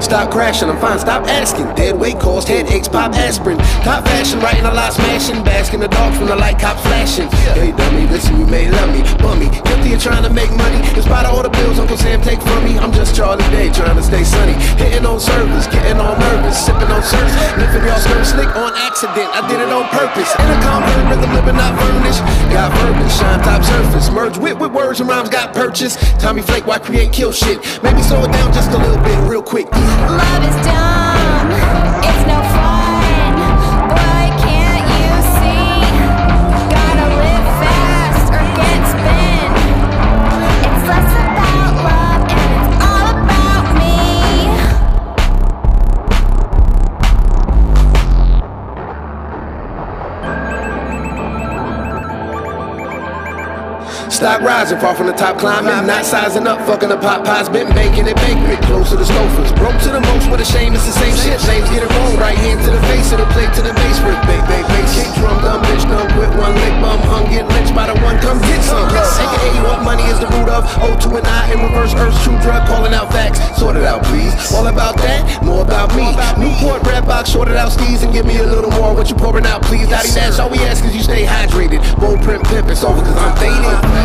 Stop crashing, I'm fine, stop asking. Dead weight cost, headaches, pop aspirin. Top fashion, writing a lot, smashing. Basking the dog from the light cop flashing. Hey dummy, listen, you may love me, bummy. Guilty of trying to make money. In spite of all the bills Uncle Sam take from me, I'm just Charlie Day, trying to stay sunny. Hitting on service, getting all nervous, sipping on surf. Lifting y'all skirt slick on accident, I did it on purpose. Intercom heard rhythm, living not furnished. Got verbiage, shine top surface. Merge with words and rhymes got purchased. Tommy Flake, why create, kill shit? Maybe slow it down just a little bit, real quick. Love is dumb, it's no fun. Why can't you see? Gotta live fast or get spent. It's less about love and it's all about me. Stock rising, far from the top climbing. Not sizing up, fucking the pot pies. Been baking it, baking it, close to the stofers. Broke to the most, with a shame, it's the same shit. Lames get it wrong, right hand to the face of the plate to the base. Rip, bass, kick drum, dumb bitch, dumb quit one lick, bum hung, get lynched by the one, come get some. AKA what money is the root of. O2 and I in reverse, Earth's true drug, calling out facts. Sort it out, please. All about that, more about me. Newport, red box, sorted out skis and give me a little more. What you pouring out, please? Dottie Dash, all we ask is you stay hydrated. Bold print pimp, it's over cause I'm faded.